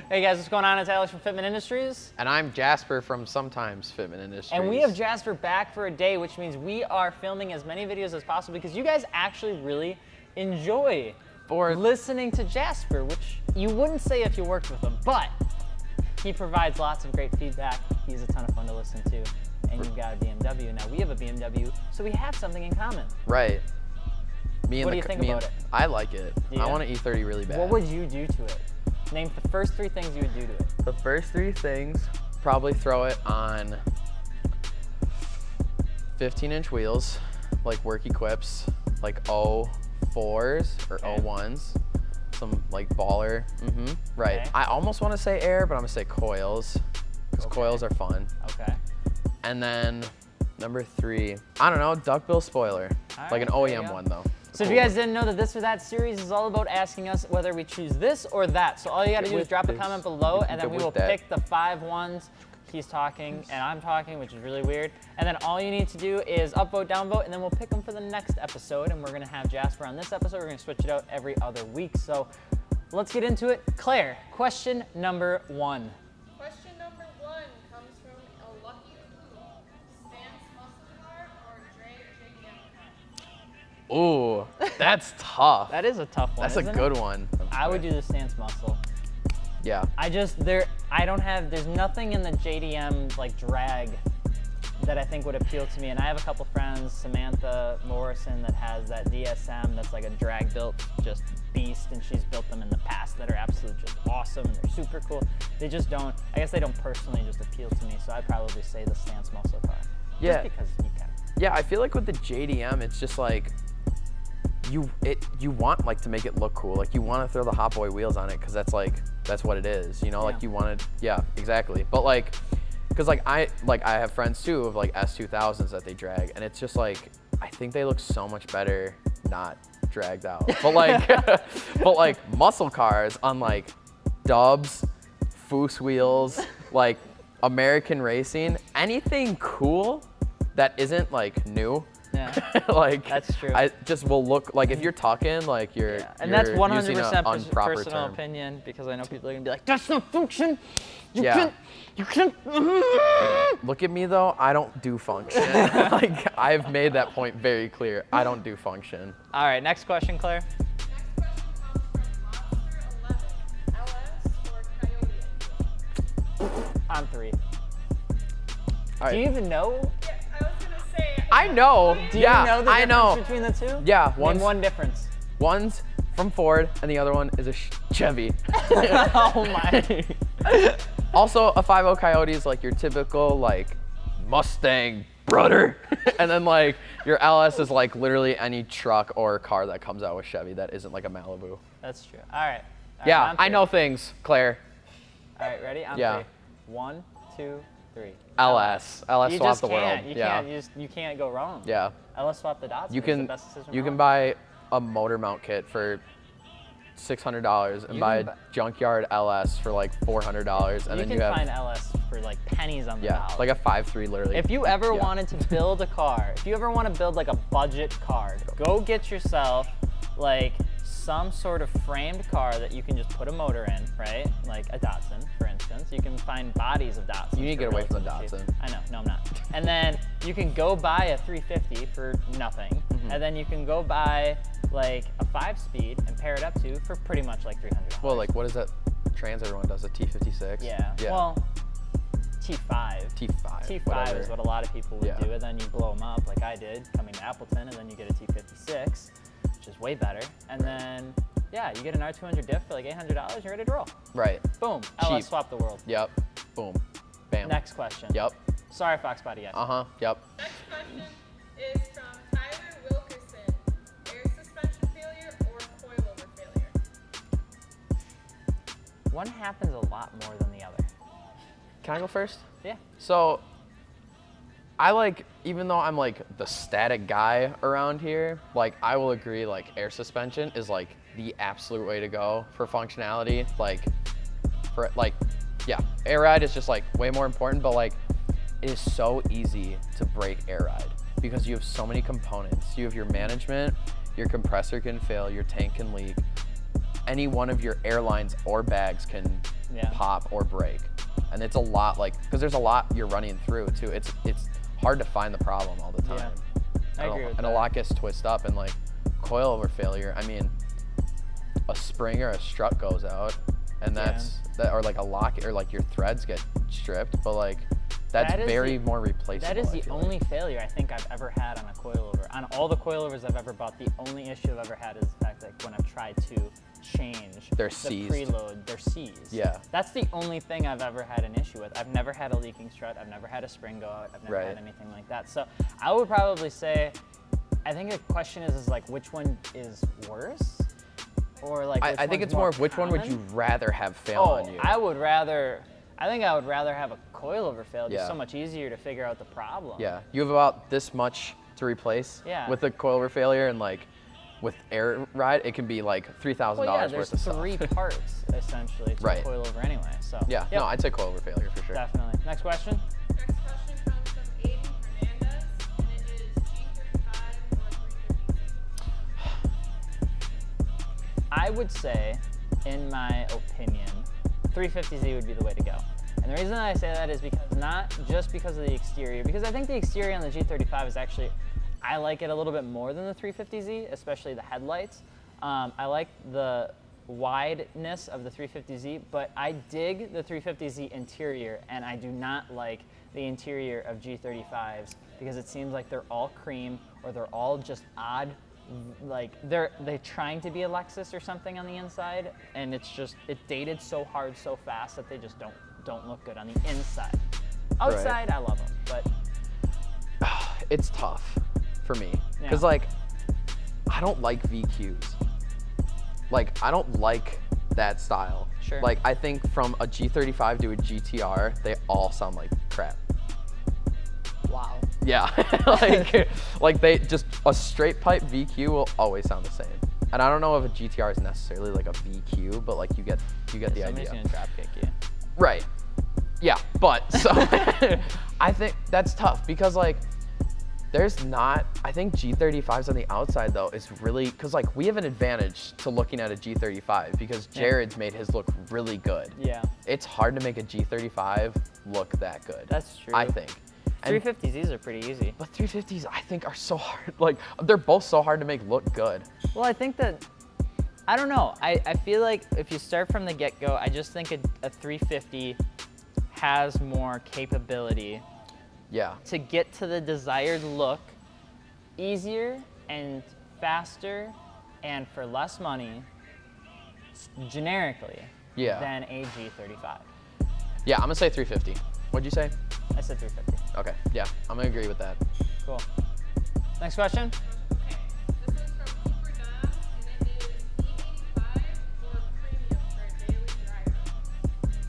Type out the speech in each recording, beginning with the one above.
Hey guys, what's going on? It's Alex from Fitment Industries. And I'm Jasper from Sometimes Fitment Industries. And we have Jasper back for a day, which means we are filming as many videos as possible because you guys actually really enjoy listening to Jasper, which you wouldn't say if you worked with him, but he provides lots of great feedback. He's a ton of fun to listen to. And you've got a BMW. Now we have a BMW, so we have something in common. Right. What do you think about it? I like it. Yeah. I want an E30 really bad. What would you do to it? Name the first three things you would do to it. The first three things, probably throw it on 15-inch wheels, like work equips, like 04s or 01s. Some like baller. Right. Okay. I almost want to say air, but I'm gonna say coils, because coils are fun. Okay. And then number three, I don't know, duckbill spoiler. Like an OEM one though. So if you guys didn't know that This or That series is all about asking us whether we choose this or that. So all you gotta do is drop a comment below and then we will pick the 5 ones. He's talking and I'm talking, which is really weird. And then all you need to do is upvote, downvote, and then we'll pick them for the next episode. And we're gonna have Jasper on this episode. We're gonna switch it out every other week. So let's get into it. Claire, question number 1. Question number 1 comes from a lucky Stance muscle car or Dre JDM car. Ooh, that's tough. That is a tough one. That's a good one. I would do the Stance muscle. Yeah. There's nothing in the JDM like drag that I think would appeal to me. And I have a couple friends, Samantha Morrison, that has that DSM that's like a drag built just beast, and she's built them in the past that are absolutely just awesome and they're super cool. They just don't, I guess they don't personally just appeal to me, so I'd probably say the Stance muscle car. Yeah. Just because you can. Yeah, I feel like with the JDM, it's just like, you want like to make it look cool. Like you want to throw the Hot Boy wheels on it because that's what it is, you know? Like you want to, yeah, exactly. But like, because like I have friends too of like S2000s that they drag, and it's just like, I think they look so much better not dragged out. But like, but like muscle cars on like Dubs, Foose wheels, like American racing, anything cool that isn't like new. Yeah. Like that's true. I just will look like if you're talking like you're and you're that's 100% improper personal term. opinion, because I know people are gonna be like, that's not function. You can't. Look at me though, I don't do function. Like I've made that point very clear. I don't do function. All right, next question, Claire. Next question comes from Monster 11 LS or Coyote. I'm 3. All right. Do you even know? Yeah, I was gonna say. I know. Do you yeah, know the I difference know. between the two? Yeah, Name one difference. One's from Ford and the other one is a Chevy. Oh my. Also, a 5.0 Coyote is like your typical like Mustang brother. And then like your LS is like literally any truck or car that comes out with Chevy that isn't like a Malibu. That's true. All right. Yeah, I know things, Claire. All right, ready? I'm 3. 1, 2, 3. LS. LS You swap just the world. can't. You yeah. can't. You can't go wrong. Yeah. LS swap the dots. You It's the can best decision you ever. can buy a motor mount kit for $600 and You buy a can junkyard LS for like $400, and then you have find LS for like pennies on the dollar. like a 5.3 literally. If you ever wanted to build a car, if you ever want to build like a budget car, go get yourself like some sort of framed car that you can just put a motor in, right? Like a Datsun, for instance. You can find bodies of Datsun. You need to get away from the Datsun. I know, no I'm not. And then you can go buy a 350 for nothing, and then you can go buy like a 5-speed and pair it up to for pretty much like $300. Well, like what is that trans everyone does, a T56? Yeah. Well, T5. T5. T5 is what a lot of people would Yeah. do, and then you blow them up like I did coming to Appleton, and then you get a T56, which is way better. And then, yeah, you get an R200 diff for like $800, you're ready to roll. Right. Boom. Cheap. LS swap the world. Yep. Boom. Bam. Next question. Yep. Sorry, Fox Body guys. Yep. Next question is from Tyler Wilkerson. Air suspension failure or coilover failure? One happens a lot more than the other. Can I go first? Yeah. So, I like, even though I'm like the static guy around here, like I will agree like air suspension is like the absolute way to go for functionality. Like, for like, yeah, air ride is just like way more important, but like it is so easy to break air ride because you have so many components. You have your management, your compressor can fail, your tank can leak. Any one of your airlines or bags can pop or break. And it's a lot like, because there's a lot you're running through too. It's hard to find the problem all the time. I agree with that. And a lot gets twisted up, and like coilover failure, I mean, a spring or a strut goes out, and that's that, or like a lock, or like your threads get stripped, but like that's very more replaceable. That is the only failure I think I've ever had on a coilover. On all the coilovers I've ever bought, the only issue I've ever had is the fact that when I've tried to change the preload, they're seized. Yeah. That's the only thing I've ever had an issue with. I've never had a leaking strut. I've never had a spring go out. I've never had anything like that. So I would probably say, I think the question is like which one is worse? Or like I think it's more of which one would you rather have fail on you? I think I would rather have a coilover fail. It's so much easier to figure out the problem. Yeah, you have about this much to replace with a coilover failure, and like with air ride, it can be like $3,000 worth of stuff. There's 3 parts essentially to a coilover anyway. So no, I'd say coilover failure for sure. Definitely. Next question. Next question comes from Aiden Hernandez, and it is G35 or 350Z? I would say, in my opinion, 350Z would be the way to go. And the reason I say that is because not just because of the exterior, because I think the exterior on the G35 is actually, I like it a little bit more than the 350Z, especially the headlights. I like the wideness of the 350Z, but I dig the 350Z interior, and I do not like the interior of G35s because it seems like they're all cream, or they're all just odd, like they're trying to be a Lexus or something on the inside, and it's dated so hard so fast that they just don't look good on the inside. Outside, I love them, but it's tough for me because like I don't like VQs. Like I don't like that style. Sure. Like I think from a G35 to a GTR, they all sound like crap. Wow. Yeah, like they just, a straight pipe VQ will always sound the same. And I don't know if a GTR is necessarily like a VQ, but like you get the idea. Somebody's gonna drop kick you. Right. Yeah, but so I think that's tough because like there's not, I think G35s on the outside though is really, because like we have an advantage to looking at a G35 because Jared's made his look really good. Yeah. It's hard to make a G35 look that good. That's true. I think. 350Zs are pretty easy. But 350s I think are so hard, like they're both so hard to make look good. Well, I think that, I don't know. I feel like if you start from the get-go, I just think a 350 has more capability to get to the desired look easier and faster and for less money generically than a G35. Yeah, I'm gonna say 350. What'd you say? I said 350. Okay, yeah, I'm gonna agree with that. Cool. Next question. Okay, this one's from Cooper Dom, and it is E85 or premium for a daily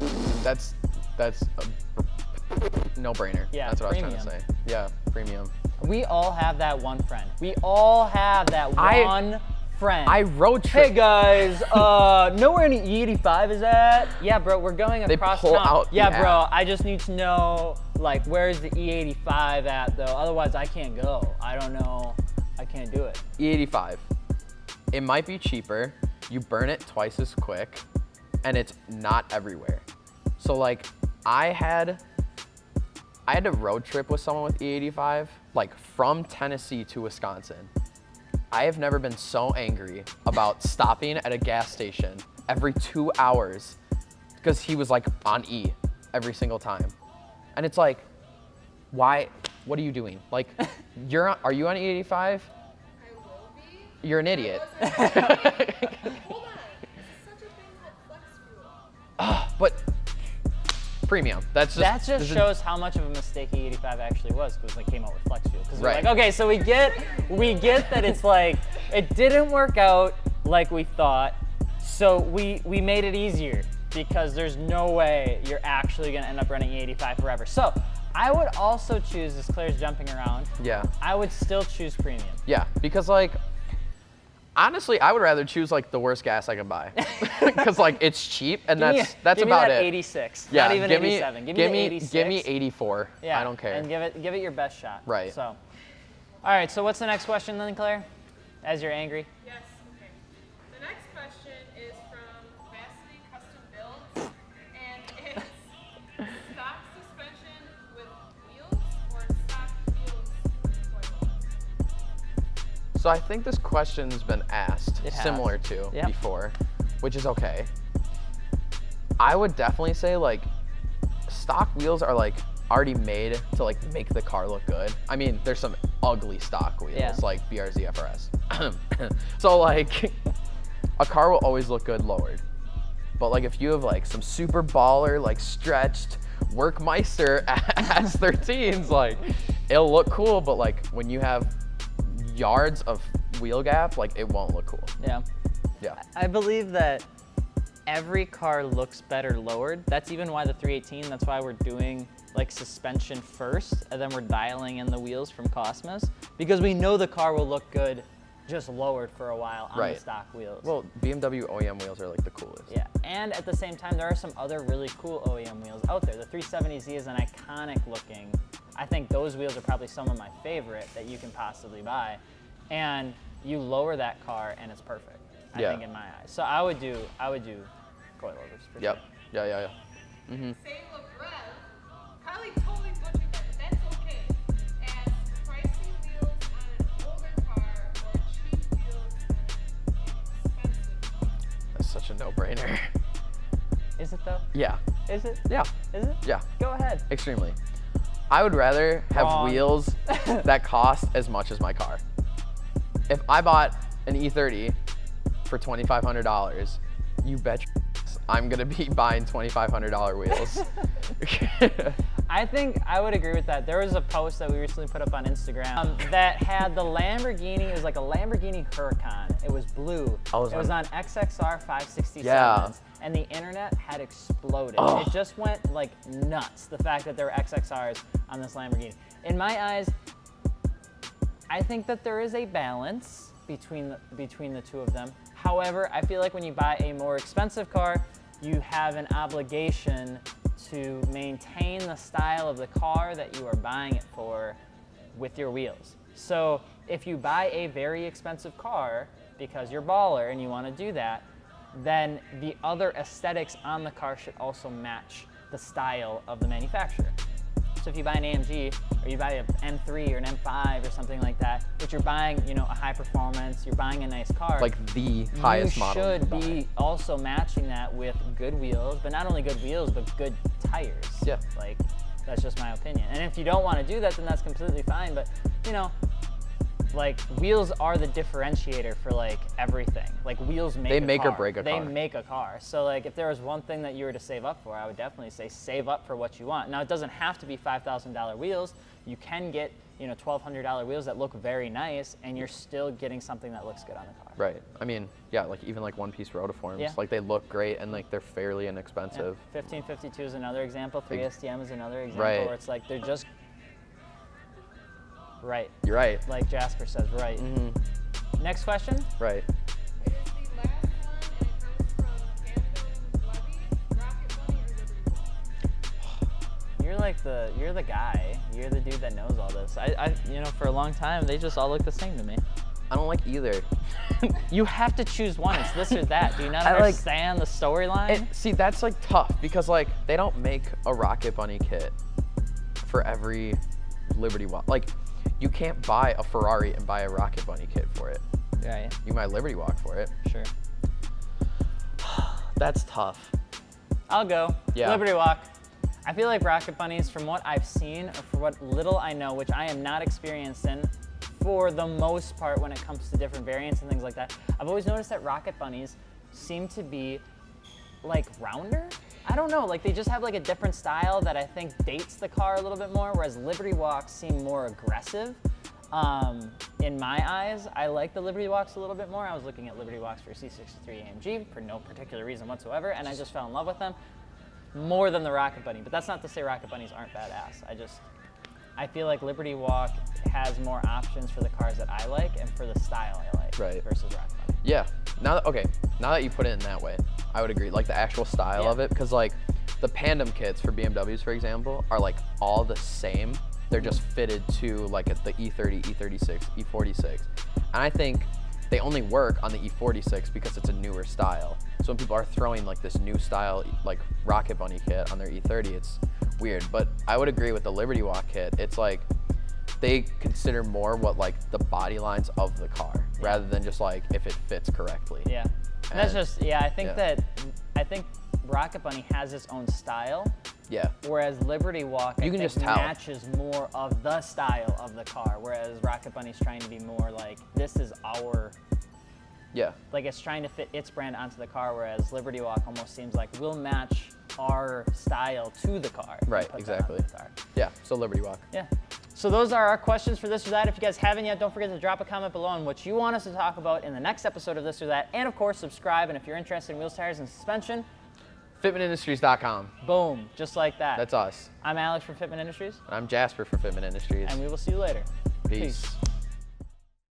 driver? That's a no-brainer. Yeah, that's what premium. I was trying to say. Yeah, premium. We all have that one friend. We all have that one friend. I road trip. Hey guys, know where any E85 is at? Yeah, bro, we're going across pull town. out the Yeah, app. bro, I just need to know, like, where's the E85 at, though? Otherwise, I can't go. I don't know. I can't do it. E85. It might be cheaper. You burn it twice as quick, and it's not everywhere. So, like, I had a road trip with someone with E85, like, from Tennessee to Wisconsin. I have never been so angry about stopping at a gas station every 2 hours because he was like on E every single time. And it's like, why, what are you doing? Like, are you on E85? I will be. You're an idiot. Hold on. This is such a thing called flex fuel. But premium, that just shows how much of a mistake E85 actually was, because they came out with flex fuel. Because we're Right. like, okay, so we get that it's like, it didn't work out like we thought, so we made it easier, because there's no way you're actually gonna end up running E85 forever. So I would also choose, as Claire's jumping around, I would still choose premium. Yeah, because like, honestly, I would rather choose like the worst gas I can buy, because like it's cheap and that's give me about that it. 86, Yeah, not even 87. Give me the 86. Give me 84. Yeah, I don't care. And give it your best shot. Right. So, all right. So what's the next question then, Claire? As you're angry. Yes, okay. The next question is from Varsity Custom Builds, So I think this question's been asked similar to before, which is okay. I would definitely say like stock wheels are like already made to like make the car look good. I mean, there's some ugly stock wheels like BRZ FRS. So like a car will always look good lowered. But like if you have like some super baller, like stretched Workmeister S13s, like it'll look cool, but like when you have yards of wheel gap, like it won't look cool. Yeah. Yeah. I believe that every car looks better lowered. That's even why the 318, that's why we're doing like suspension first, and then we're dialing in the wheels from Cosmos, because we know the car will look good just lowered for a while on the stock wheels. Well, BMW OEM wheels are like the coolest. Yeah, and at the same time, there are some other really cool OEM wheels out there. The 370Z is an iconic looking. I think those wheels are probably some of my favorite that you can possibly buy. And you lower that car and it's perfect, I think, in my eyes. So I would do coilovers for sure. Yeah. Same look red. Probably totally butchered that, but that's okay. And pricey wheels on an older car or cheap wheels on an expensive car. That's such a no-brainer. Is it though? Yeah. Is it? Yeah. Is it? Yeah. Go ahead. Extremely. I would rather have Wrong. wheels that cost as much as my car. If I bought an E30 for $2,500, you bet I'm gonna be buying $2,500 wheels. I think I would agree with that. There was a post that we recently put up on Instagram that had the Lamborghini. It was like a Lamborghini Huracan. It was blue. It was on XXR 567s, and the internet had exploded. It just went like nuts, the fact that there were XXRs on this Lamborghini. In my eyes, I think that there is a balance between the two of them. However, I feel like when you buy a more expensive car, you have an obligation to maintain the style of the car that you are buying it for with your wheels. So if you buy a very expensive car because you're baller and you want to do that, then the other aesthetics on the car should also match the style of the manufacturer. So if you buy an AMG or you buy an M3 or an M5 or something like that, but you're buying, a high performance, you're buying a nice car. Like the highest model. You should be also matching that with good wheels, but not only good wheels, but good tires. Yeah. Like, that's just my opinion. And if you don't want to do that, then that's completely fine. But, like wheels are the differentiator for like everything. Like wheels make a car. They make or break a car. They make a car. So like if there was one thing that you were to save up for, I would definitely say save up for what you want. Now it doesn't have to be $5,000 wheels. You can get $1,200 wheels that look very nice, and you're still getting something that looks good on the car. Right. I mean, yeah, like even like one-piece rotiforms, like they look great and like they're fairly inexpensive. 1552 is another example. 3STM is another example where it's like they're just right. You're right. Like Jasper says, right. Mm-hmm. Next question. Right. It is the last one, and it comes from Phantom Levy, Rocket Bunny, or Liberty Ball. You're the guy. You're the dude that knows all this. I for a long time they just all look the same to me. I don't like either. You have to choose one. It's this or that. Do you not understand the storyline? See, that's like tough because like they don't make a Rocket Bunny kit for every Liberty Walk. Like you can't buy a Ferrari and buy a Rocket Bunny kit for it. Yeah. You can buy Liberty Walk for it. Sure. That's tough. I'll go. Yeah. Liberty Walk. I feel like Rocket Bunnies, from what I've seen or for what little I know, which I am not experienced in, for the most part when it comes to different variants and things like that, I've always noticed that Rocket Bunnies seem to be like rounder. I don't know, like they just have like a different style that I think dates the car a little bit more, whereas Liberty Walks seem more aggressive. In my eyes, I like the Liberty Walks a little bit more. I was looking at Liberty Walks for C63 AMG for no particular reason whatsoever, and I just fell in love with them more than the Rocket Bunny. But that's not to say Rocket Bunnies aren't badass. I feel like Liberty Walk has more options for the cars that I like and for the style I like versus Rocket Bunny. Yeah. Now that you put it in that way, I would agree. Like the actual style of it, because like the Pandem kits for BMWs, for example, are like all the same. They're just fitted to like the E30, E36, E46. And I think they only work on the E46 because it's a newer style. So when people are throwing like this new style, like Rocket Bunny kit on their E30, it's weird. But I would agree with the Liberty Walk kit. It's like they consider more what like the body lines of the car rather than just like if it fits correctly. Yeah. And that's just, I think Rocket Bunny has its own style. Yeah. Whereas Liberty Walk, I You can think, just tell. matches more of the style of the car. Whereas Rocket Bunny's trying to be more like, this is our, Yeah. like it's trying to fit its brand onto the car. Whereas Liberty Walk almost seems like we'll match our style to the car. and Right, put that on exactly. the car. Yeah. So Liberty Walk. Yeah. So those are our questions for This or That. If you guys haven't yet, don't forget to drop a comment below on what you want us to talk about in the next episode of This or That. And of course, subscribe. And if you're interested in wheels, tires, and suspension, FitmentIndustries.com. boom, just like that. That's us. I'm Alex from Fitment Industries, I'm Jasper for Fitment Industries. and we will see you later. Peace.